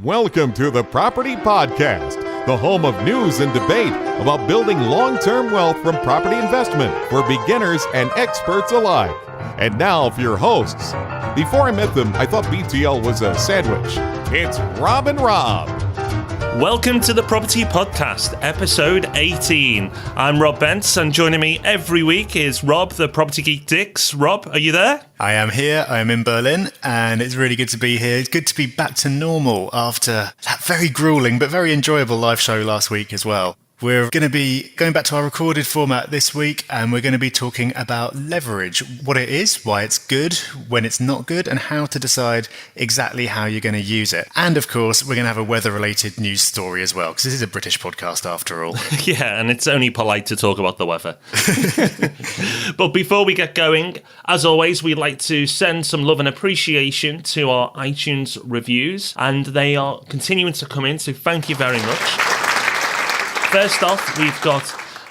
Welcome to the Property Podcast, the home of news and debate about building long-term wealth from property investment for beginners and experts alike. And now for your hosts. Before I met them, I thought BTL was a sandwich. It's Rob and Rob. Welcome to the Property Podcast, episode 18. I'm Rob Bentz, and joining me every week is Rob, the Property Geek Dix. Rob, are you there? I am here. I am in Berlin, and it's really good to be here. It's good to be back to normal after that very grueling but very enjoyable live show last week as well. We're going to be going back to our recorded format this week, and we're going to be talking about leverage, what it is, why it's good, when it's not good, and how to decide exactly how you're going to use it. And of course, we're going to have a weather-related news story as well, because this is a British podcast after all. Yeah, and it's only polite to talk about the weather. But before we get going, as always, we'd like to send some love and appreciation to our iTunes reviews, and they are continuing to come in, so thank you very much. First off, we've got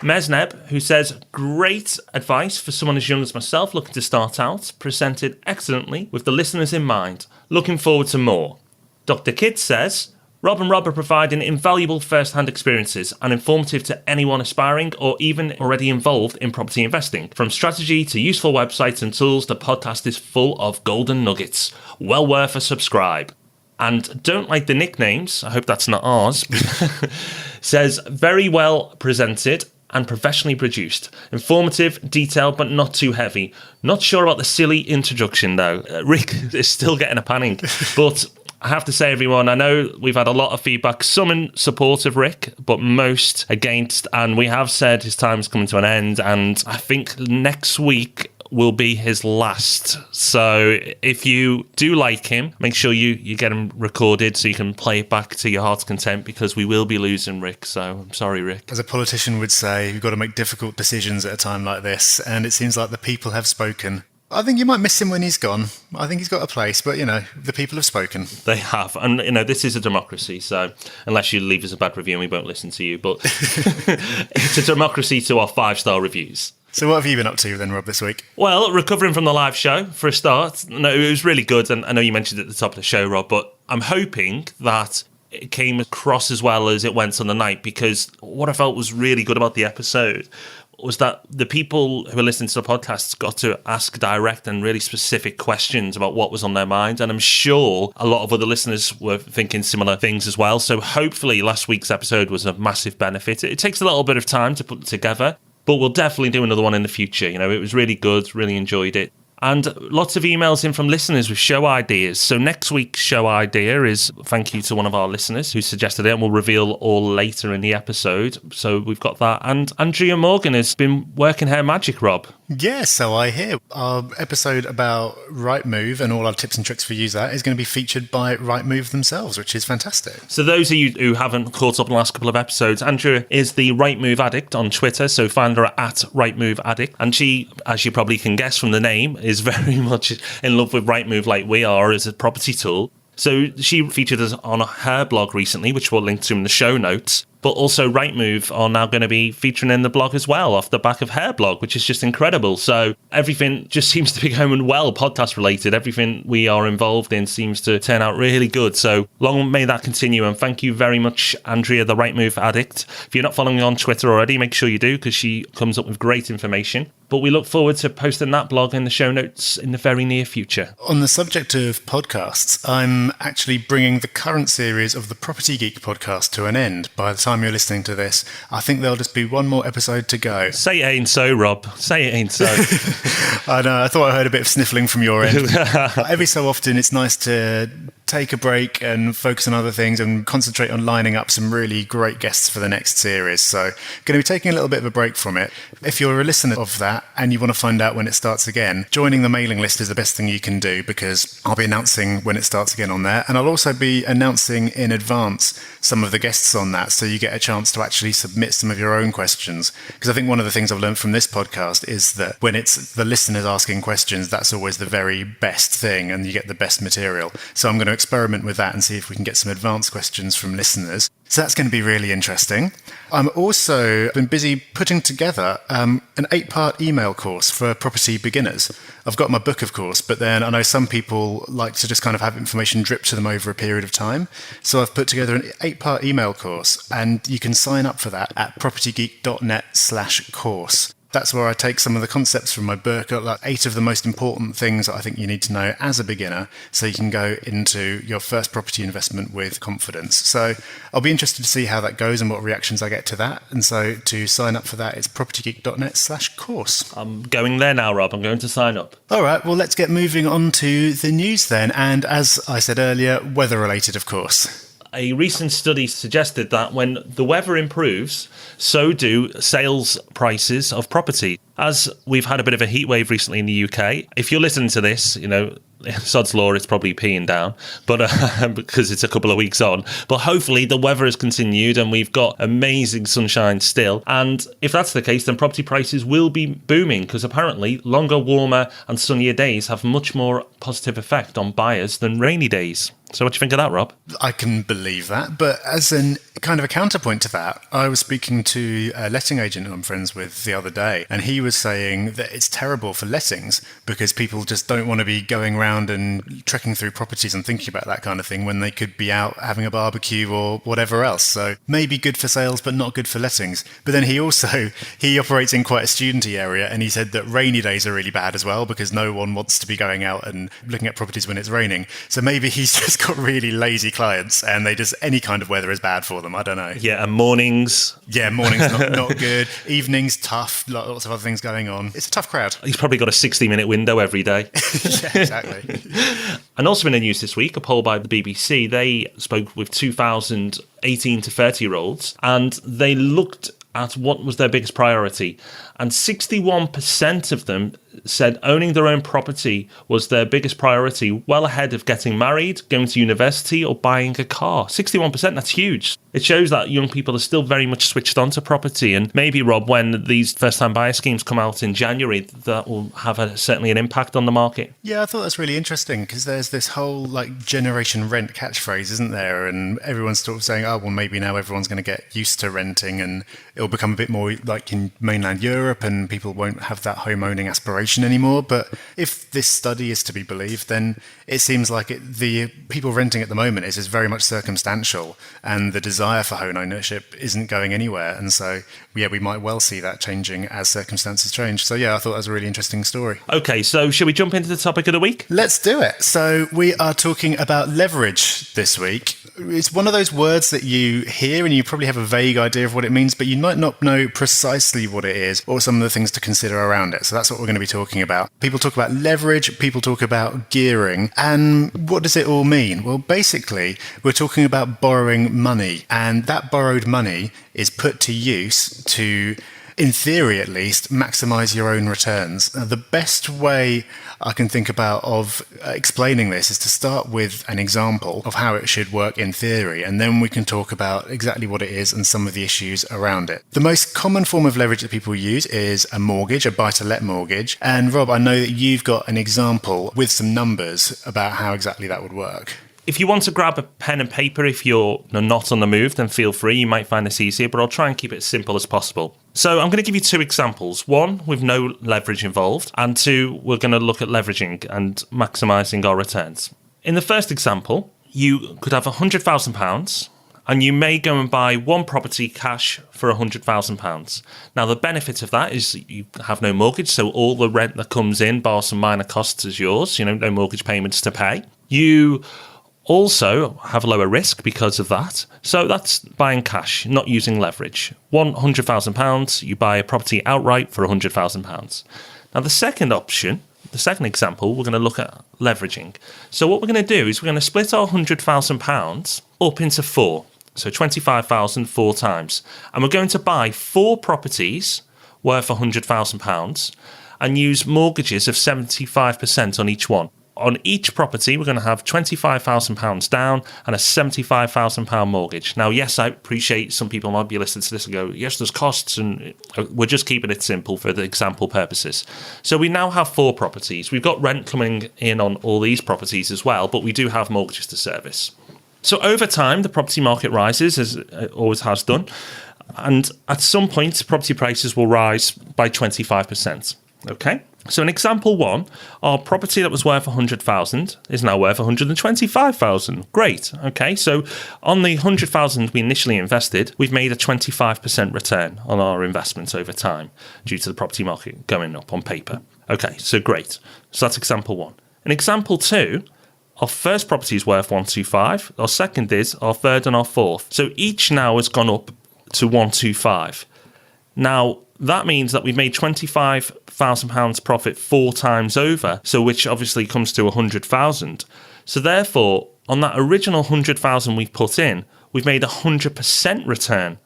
Mesneb, who says, great advice for someone as young as myself looking to start out, presented excellently with the listeners in mind. Looking forward to more. Dr. Kidd says, Rob and Rob are providing invaluable first-hand experiences and informative to anyone aspiring or even already involved in property investing. From strategy to useful websites and tools, the podcast is full of golden nuggets. Well worth a subscribe. And don't like the nicknames, I hope that's not ours, says, very well presented and professionally produced. Informative, detailed, but not too heavy. Not sure about the silly introduction, though. Rick is still getting a panning. But I have to say, everyone, I know we've had a lot of feedback, some in support of Rick, but most against. And we have said his time's coming to an end. And I think next week will be his last. So if you do like him, make sure you get him recorded so you can play it back to your heart's content, because we will be losing Rick. So I'm sorry, Rick. As a politician would say, you've got to make difficult decisions at a time like this, and it seems like the people have spoken. I think you might miss him when he's gone. I think he's got a place, but, the people have spoken. They have. And, this is a democracy, so unless you leave us a bad review and we won't listen to you, but it's a democracy to our 5-star reviews. So what have you been up to then, Rob, this week? Well, recovering from the live show, for a start. No, it was really good, and I know you mentioned it at the top of the show, Rob, but I'm hoping that it came across as well as it went on the night, because what I felt was really good about the episode was that the people who are listening to the podcast got to ask direct and really specific questions about what was on their mind. And I'm sure a lot of other listeners were thinking similar things as well. So hopefully last week's episode was a massive benefit. It takes a little bit of time to put together, but we'll definitely do another one in the future. It was really good, really enjoyed it. And lots of emails in from listeners with show ideas. So next week's show idea is thank you to one of our listeners who suggested it, and we'll reveal all later in the episode. So we've got that. And Andrea Morgan has been working her magic, Rob. Yes, so I hear. Our episode about Rightmove and all our tips and tricks for use that is going to be featured by Rightmove themselves, which is fantastic. So those of you who haven't caught up in the last couple of episodes, Andrea is the Rightmove Addict on Twitter, so find her at Rightmove Addict. And she, as you probably can guess from the name, is very much in love with Rightmove like we are as a property tool. So she featured us on her blog recently, which we'll link to in the show notes. But also Rightmove are now going to be featuring in the blog as well, off the back of her blog, which is just incredible. So everything just seems to be going well, podcast related. Everything we are involved in seems to turn out really good. So long may that continue. And thank you very much, Andrea, the Rightmove Addict. If you're not following her on Twitter already, make sure you do, because she comes up with great information. But we look forward to posting that blog in the show notes in the very near future. On the subject of podcasts, I'm actually bringing the current series of the Property Geek podcast to an end. By the time you're listening to this, I think there'll just be one more episode to go. Say it ain't so, Rob. Say it ain't so. I know. I thought I heard a bit of sniffling from your end. Every so often, it's nice to take a break and focus on other things and concentrate on lining up some really great guests for the next series. So going to be taking a little bit of a break from it. If you're a listener of that and you want to find out when it starts again, joining the mailing list is the best thing you can do, because I'll be announcing when it starts again on there. And I'll also be announcing in advance some of the guests on that, so you get a chance to actually submit some of your own questions. Because I think one of the things I've learned from this podcast is that when it's the listeners asking questions, that's always the very best thing and you get the best material. So I'm going to experiment with that and see if we can get some advanced questions from listeners. So that's going to be really interesting. I'm also been busy putting together an 8-part email course for property beginners. I've got my book, of course, but then I know some people like to just kind of have information drip to them over a period of time. So I've put together an 8-part email course, and you can sign up for that at propertygeek.net/course. That's where I take some of the concepts from my book, like 8 of the most important things that I think you need to know as a beginner so you can go into your first property investment with confidence. So I'll be interested to see how that goes and what reactions I get to that. And so to sign up for that, it's propertygeek.net/course. I'm going there now, Rob. I'm going to sign up. All right, well, let's get moving on to the news then. And as I said earlier, weather related, of course. A recent study suggested that when the weather improves, so do sales prices of property. As we've had a bit of a heat wave recently in the UK, if you're listening to this, sod's law, it's probably peeing down, but because it's a couple of weeks on. But hopefully the weather has continued and we've got amazing sunshine still. And if that's the case, then property prices will be booming because apparently longer, warmer and sunnier days have much more positive effect on buyers than rainy days. So what do you think of that, Rob? I can believe that. But as a kind of a counterpoint to that, I was speaking to a letting agent who I'm friends with the other day, and he was saying that it's terrible for lettings because people just don't want to be going around and trekking through properties and thinking about that kind of thing when they could be out having a barbecue or whatever else. So maybe good for sales, but not good for lettings. But then he operates in quite a studenty area, and he said that rainy days are really bad as well because no one wants to be going out and looking at properties when it's raining. So maybe he's just got really lazy clients and any kind of weather is bad for them. I don't know. Yeah, and mornings. Yeah, mornings not good. Evenings tough. Lots of other things going on. It's a tough crowd. He's probably got a 60-minute window every day. Yeah, exactly. And also in the news this week, a poll by the BBC, they spoke with 2,000 18 to 30-year-olds and they looked at what was their biggest priority. And 61% of them said owning their own property was their biggest priority, well ahead of getting married, going to university, or buying a car. 61%, that's huge. It shows that young people are still very much switched on to property. And maybe, Rob, when these first-time buyer schemes come out in January, that will have certainly an impact on the market. Yeah, I thought that's really interesting because there's this whole generation rent catchphrase, isn't there? And everyone's sort of saying, oh, well, maybe now everyone's going to get used to renting and it'll become a bit more like in mainland Europe and people won't have that home owning aspiration anymore. But if this study is to be believed, then it seems like the people renting at the moment is very much circumstantial and the desire for home ownership isn't going anywhere. And so, yeah, we might well see that changing as circumstances change. So, yeah, I thought that was a really interesting story. Okay, so should we jump into the topic of the week? Let's do it. So we are talking about leverage this week. It's one of those words that you hear and you probably have a vague idea of what it means, but you might not know precisely what it is or some of the things to consider around it. So that's what we're going to be talking about. People talk about leverage, people talk about gearing. And what does it all mean? Well, basically, we're talking about borrowing money, and that borrowed money is put to use to, in theory at least, maximize your own returns. Now, the best way I can think about of explaining this is to start with an example of how it should work in theory, and then we can talk about exactly what it is and some of the issues around it. The most common form of leverage that people use is a mortgage, a buy-to-let mortgage. And Rob, I know that you've got an example with some numbers about how exactly that would work. If you want to grab a pen and paper, if you're not on the move, then feel free. You might find this easier, but I'll try and keep it as simple as possible. So I'm going to give you two examples. One, with no leverage involved, and two, we're going to look at leveraging and maximising our returns. In the first example, you could have £100,000 and you may go and buy one property cash for £100,000. Now, the benefit of that is you have no mortgage, so all the rent that comes in, bar some minor costs, is yours, no mortgage payments to pay. You also have lower risk because of that. So that's buying cash, not using leverage. £100,000, you buy a property outright for £100,000. Now, the second option, the second example, we're going to look at leveraging. So what we're going to do is we're going to split our £100,000 up into four. So 25,000 four times. And we're going to buy four properties worth £100,000 and use mortgages of 75% on each one. on each property, we're going to have £25,000 down and a £75,000 mortgage. Now, yes, I appreciate some people might be listening to this and go, yes, there's costs, and we're just keeping it simple for the example purposes. So we now have 4 properties. We've got rent coming in on all these properties as well, but we do have mortgages to service. So over time, the property market rises, as it always has done, and at some point, property prices will rise by 25%. Okay? So in example 1, our property that was worth 100,000 is now worth 125,000. Great. Okay, so on the 100,000 we initially invested, we've made a 25% return on our investments over time due to the property market going up on paper. Okay, so great. So that's example 1. In example 2, our first property is worth 125, our second is, our third and our fourth. So each now has gone up to 125. Now, that means that we've made £25,000 profit 4 times over, so which obviously comes to 100,000. So therefore, on that original 100,000 we've put in, we've made 100% return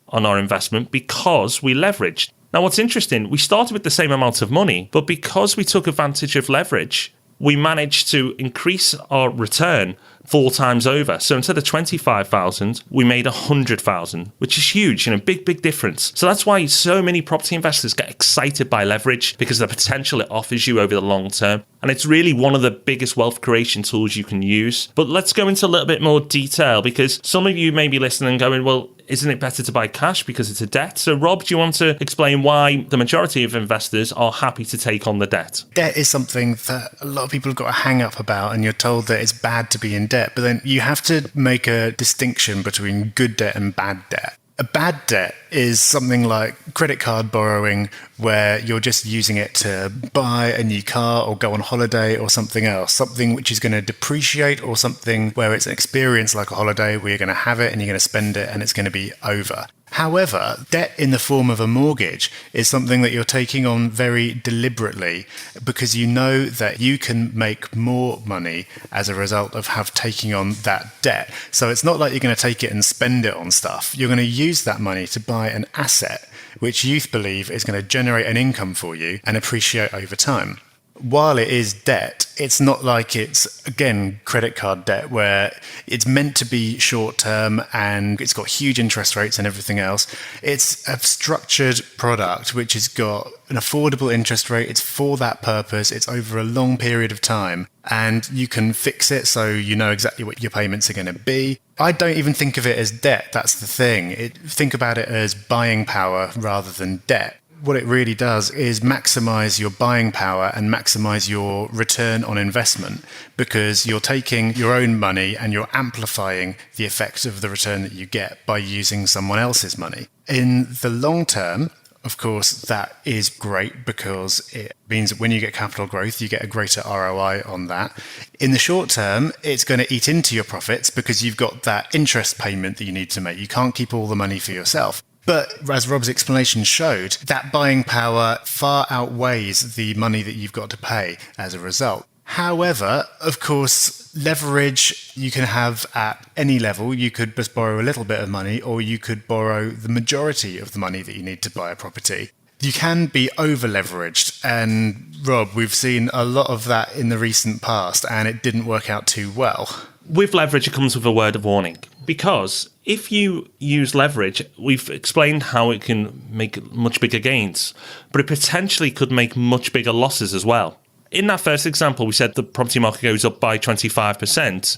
on our investment because we leveraged. Now, what's interesting, we started with the same amount of money, but because we took advantage of leverage, we managed to increase our return 4 times over. So instead of 25,000, we made 100,000, which is huge, big difference. So that's why so many property investors get excited by leverage, because of the potential it offers you over the long term. And it's really one of the biggest wealth creation tools you can use. But let's go into a little bit more detail, because some of you may be listening and going, well, isn't it better to buy cash because it's a debt? So Rob, do you want to explain why the majority of investors are happy to take on the debt? Debt is something that a lot of people have got a hang up about, and you're told that it's bad to be in debt. But then you have to make a distinction between good debt and bad debt. A bad debt is something like credit card borrowing, where you're just using it to buy a new car or go on holiday or something else, something which is going to depreciate, or something where it's an experience like a holiday where you're going to have it and you're going to spend it and it's going to be over. However, debt in the form of a mortgage is something that you're taking on very deliberately, because you know that you can make more money as a result of taking on that debt. So it's not like you're going to take it and spend it on stuff. You're going to use that money to buy an asset which you believe is going to generate an income for you and appreciate over time. While it is debt, it's not like it's, again, credit card debt, where it's meant to be short term and it's got huge interest rates and everything else. It's a structured product which has got an affordable interest rate. It's for that purpose. It's over a long period of time, and you can fix it so you know exactly what your payments are going to be. I don't even think of it as debt. That's the thing. Think about it as buying power rather than debt. What it really does is maximize your buying power and maximize your return on investment, because you're taking your own money and you're amplifying the effect of the return that you get by using someone else's money. In the long term, of course, that is great, because it means that when you get capital growth, you get a greater ROI on that. In the short term, it's going to eat into your profits, because you've got that interest payment that you need to make. You can't keep all the money for yourself. But as Rob's explanation showed, that buying power far outweighs the money that you've got to pay as a result. However, of course, leverage you can have at any level. You could just borrow a little bit of money, or you could borrow the majority of the money that you need to buy a property. You can be over-leveraged, and Rob, we've seen a lot of that in the recent past, and it didn't work out too well. With leverage, it comes with a word of warning, because if you use leverage, we've explained how it can make much bigger gains, but it potentially could make much bigger losses as well. In that first example, we said the property market goes up by 25%.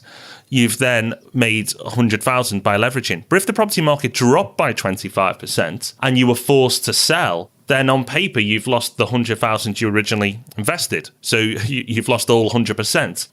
You've then made 100,000 by leveraging. But if the property market dropped by 25% and you were forced to sell, then on paper, you've lost the 100,000 you originally invested. So you've lost all 100%.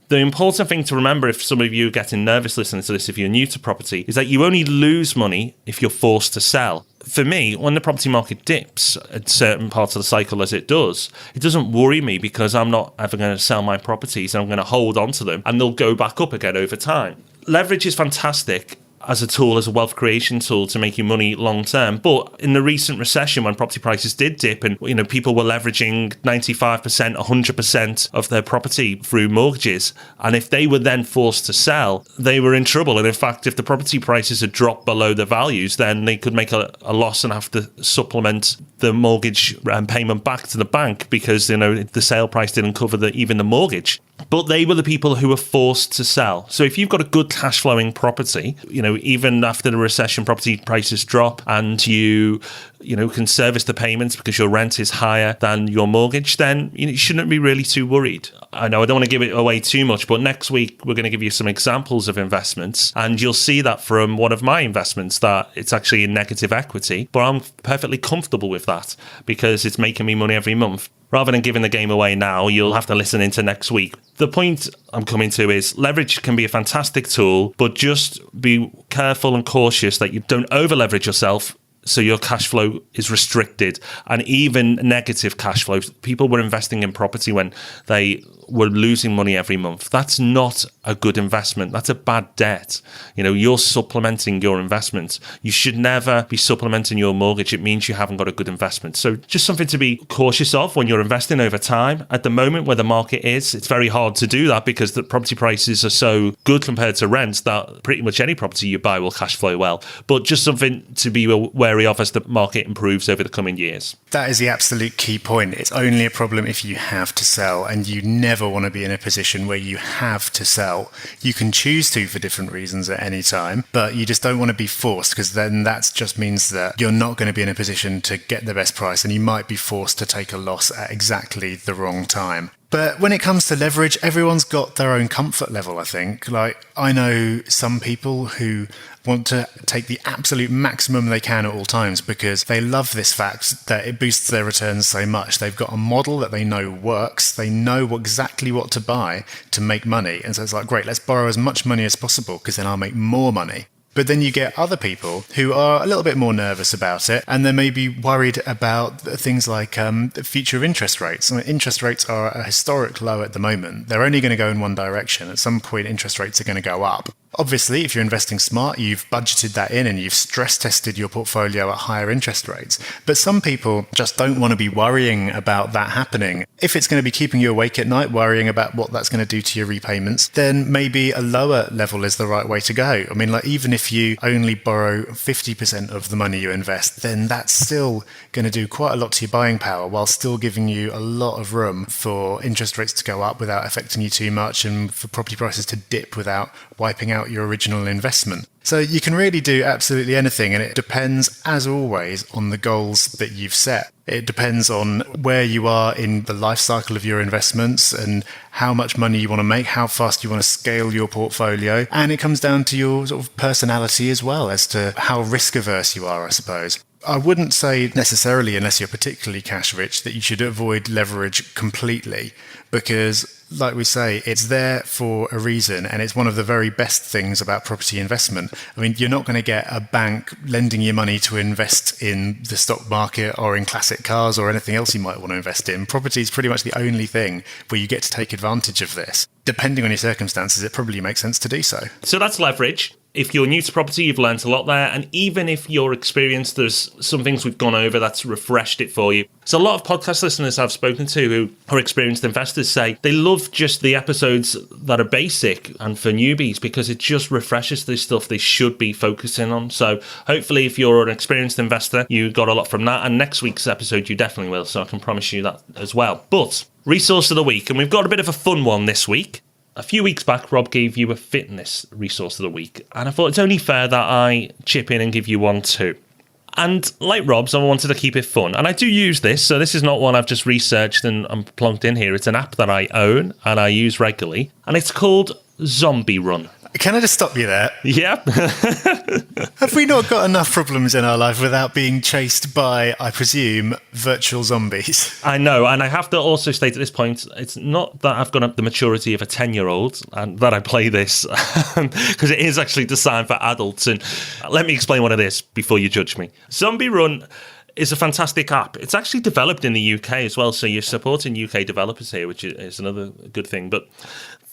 The important thing to remember, if some of you are getting nervous listening to this, if you're new to property, is that you only lose money if you're forced to sell. For me, when the property market dips at certain parts of the cycle as it doesn't worry me, because I'm not ever going to sell my properties, and I'm going to hold on to them, and they'll go back up again over time. Leverage is fantastic as a tool, as a wealth creation tool to make you money long term. But in the recent recession, when property prices did dip and people were leveraging 95%, 100% of their property through mortgages, and if they were then forced to sell, they were in trouble. And in fact, if the property prices had dropped below the values, then they could make a loss and have to supplement the mortgage payment back to the bank, because the sale price didn't cover even the mortgage. But they were the people who were forced to sell. So if you've got a good cash flowing property, even after the recession, property prices drop and you can service the payments because your rent is higher than your mortgage, then you shouldn't be really too worried. I know I don't want to give it away too much, but next week we're going to give you some examples of investments, and you'll see that from one of my investments that it's actually in negative equity, but I'm perfectly comfortable with that because it's making me money every month. Rather than giving the game away now, you'll have to listen into next week. The point I'm coming to is leverage can be a fantastic tool, but just be careful and cautious that you don't over leverage yourself so your cash flow is restricted. And even negative cash flow, people were investing in property when they were losing money every month. That's not a good investment. That's a bad debt. You're supplementing your investment. You should never be supplementing your mortgage. It means you haven't got a good investment. So just something to be cautious of when you're investing over time. At the moment where the market is, it's very hard to do that because the property prices are so good compared to rents that pretty much any property you buy will cash flow well. But just something to be wary of as the market improves over the coming years. That is the absolute key point. It's only a problem if you have to sell, and you never want to be in a position where you have to sell. You can choose to for different reasons at any time, but you just don't want to be forced, because then that just means that you're not going to be in a position to get the best price, and you might be forced to take a loss at exactly the wrong time. But when it comes to leverage, everyone's got their own comfort level, I think. Like, I know some people who want to take the absolute maximum they can at all times because they love this fact that it boosts their returns so much. They've got a model that they know works. They know exactly what to buy to make money. And so it's like, great, let's borrow as much money as possible because then I'll make more money. But then you get other people who are a little bit more nervous about it, and they may be worried about things like the future interest rates. I mean, interest rates are at a historic low at the moment. They're only going to go in one direction. At some point, interest rates are going to go up. Obviously, if you're investing smart, you've budgeted that in and you've stress tested your portfolio at higher interest rates. But some people just don't want to be worrying about that happening. If it's going to be keeping you awake at night, worrying about what that's going to do to your repayments, then maybe a lower level is the right way to go. I mean, like, even if you only borrow 50% of the money you invest, then that's still going to do quite a lot to your buying power while still giving you a lot of room for interest rates to go up without affecting you too much and for property prices to dip without wiping out your original investment. So you can really do absolutely anything, and it depends, as always, on the goals that you've set. It depends on where you are in the life cycle of your investments and how much money you want to make, how fast you want to scale your portfolio. And it comes down to your sort of personality as well, as to how risk averse you are, I suppose. I wouldn't say necessarily, unless you're particularly cash rich, that you should avoid leverage completely, because like we say, it's there for a reason, and it's one of the very best things about property investment. I mean, you're not going to get a bank lending you money to invest in the stock market or in classic cars or anything else you might want to invest in. Property is pretty much the only thing where you get to take advantage of this. Depending on your circumstances, it probably makes sense to do so. So that's leverage. If you're new to property, you've learnt a lot there. And even if you're experienced, there's some things we've gone over that's refreshed it for you. So a lot of podcast listeners I've spoken to who are experienced investors say they love just the episodes that are basic and for newbies because it just refreshes the stuff they should be focusing on. So hopefully if you're an experienced investor, you got a lot from that. And next week's episode, you definitely will. So I can promise you that as well. But resource of the week, and we've got a bit of a fun one this week. A few weeks back, Rob gave you a fitness resource of the week, and I thought it's only fair that I chip in and give you one too. And like Rob's, I wanted to keep it fun. And I do use this, so this is not one I've just researched and I'm plunked in here. It's an app that I own and I use regularly, and it's called Zombie Run. Can I just stop you there? Yeah. Have we not got enough problems in our life without being chased by, I presume, virtual zombies? I know, and I have to also state at this point, it's not that I've got the maturity of a 10-year-old and that I play this, because it is actually designed for adults. And let me explain what it is before you judge me. Zombie Run is a fantastic app. It's actually developed in the UK as well, so you're supporting UK developers here, which is another good thing. But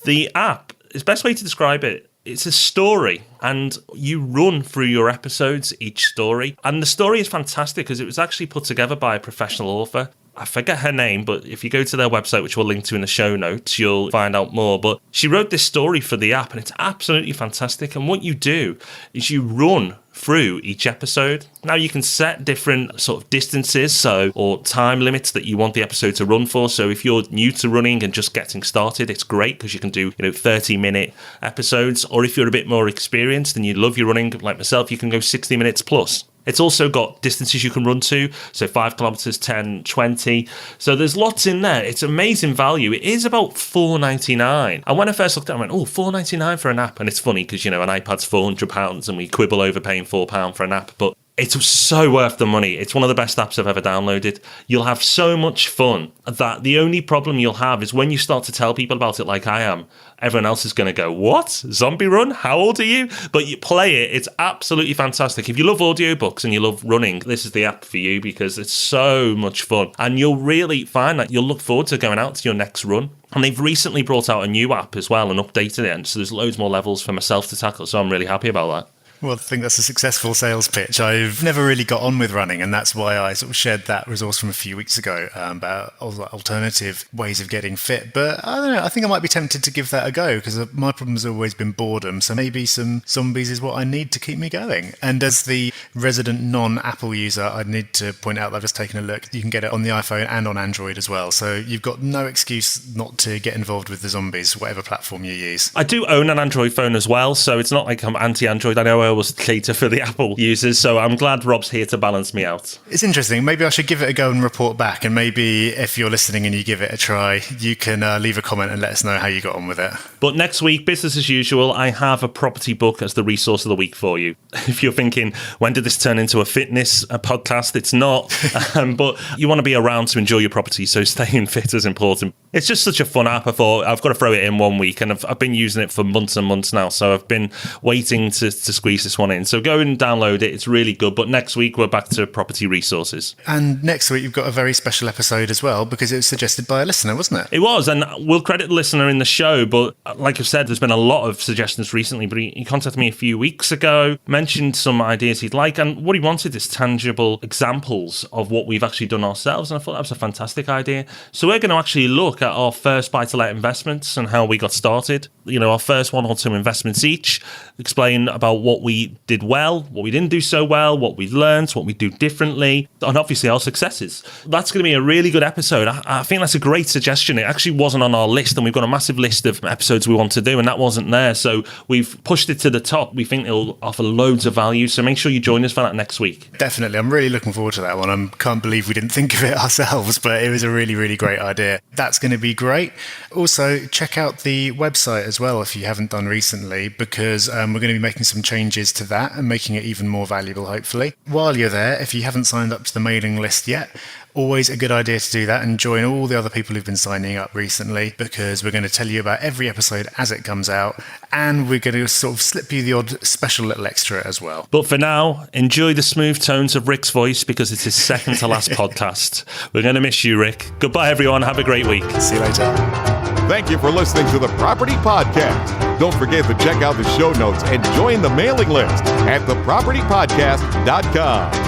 the app, the best way to describe it, it's a story, and you run through your episodes, each story. And the story is fantastic because it was actually put together by a professional author. I forget her name, but if you go to their website, which we'll link to in the show notes, you'll find out more. But she wrote this story for the app, and it's absolutely fantastic. And what you do is you run through each episode. Now you can set different sort of distances or time limits that you want the episode to run for. So if you're new to running and just getting started, it's great because you can do 30-minute episodes. Or if you're a bit more experienced and you love your running like myself, you can go 60 minutes plus. It's also got distances you can run to, so 5 kilometers, 10, 20. So there's lots in there. It's amazing value. It is about $4.99. And when I first looked at it, I went, $4.99 for an app. And it's funny because, an iPad's £400 and we quibble over paying £4 for an app. But it's so worth the money. It's one of the best apps I've ever downloaded. You'll have so much fun that the only problem you'll have is when you start to tell people about it like I am, everyone else is going to go, what? Zombie Run? How old are you? But you play it. It's absolutely fantastic. If you love audiobooks and you love running, this is the app for you because it's so much fun. And you'll really find that you'll look forward to going out to your next run. And they've recently brought out a new app as well and updated it. And so there's loads more levels for myself to tackle. So I'm really happy about that. Well, I think that's a successful sales pitch. I've never really got on with running, and that's why I sort of shared that resource from a few weeks ago about alternative ways of getting fit. But I don't know, I think I might be tempted to give that a go because my problem's always been boredom. So maybe some zombies is what I need to keep me going. And as the resident non-Apple user, I need to point out that I've just taken a look. You can get it on the iPhone and on Android as well. So you've got no excuse not to get involved with the zombies, whatever platform you use. I do own an Android phone as well, so it's not like I'm anti-Android. I know I always cater for the Apple users, so I'm glad Rob's here to balance me out. It's interesting. Maybe I should give it a go and report back, and maybe if you're listening and you give it a try, you can leave a comment and let us know how you got on with it. But next week, business as usual, I have a property book as the resource of the week for you. If you're thinking, when did this turn into a fitness podcast? It's not, but you want to be around to enjoy your property, so staying fit is important. It's just such a fun app. I thought I've got to throw it in one week, and I've been using it for months and months now, so I've been waiting to squeeze this one in. So go and download it. It's really good. But next week, we're back to property resources. And next week, you've got a very special episode as well, because it was suggested by a listener, wasn't it? It was, and we'll credit the listener in the show. But like I've said, there's been a lot of suggestions recently. But he contacted me a few weeks ago, mentioned some ideas he'd like, and what he wanted is tangible examples of what we've actually done ourselves. And I thought that was a fantastic idea. So we're going to actually look at our first buy-to-let investments and how we got started. Our first 1 or 2 investments each, explain about what we did well, what we didn't do so well, what we learned, what we do differently, and obviously our successes. That's going to be a really good episode. I think that's a great suggestion. It actually wasn't on our list, and we've got a massive list of episodes we want to do, and that wasn't there. So we've pushed it to the top. We think it'll offer loads of value. So make sure you join us for that next week. Definitely. I'm really looking forward to that one. I can't believe we didn't think of it ourselves, but it was a really, really great idea. That's going to be great. Also, check out the website as well if you haven't done recently, because we're going to be making some changes to that and making it even more valuable, hopefully. While you're there, if you haven't signed up to the mailing list yet, always a good idea to do that and join all the other people who've been signing up recently, because we're going to tell you about every episode as it comes out, and we're going to sort of slip you the odd special little extra as well. But for now, enjoy the smooth tones of Rick's voice because it's his second to last podcast. We're going to miss you, Rick. Goodbye, everyone. Have a great week. See you later. Thank you for listening to the Property Podcast. Don't forget to check out the show notes and join the mailing list at thepropertypodcast.com.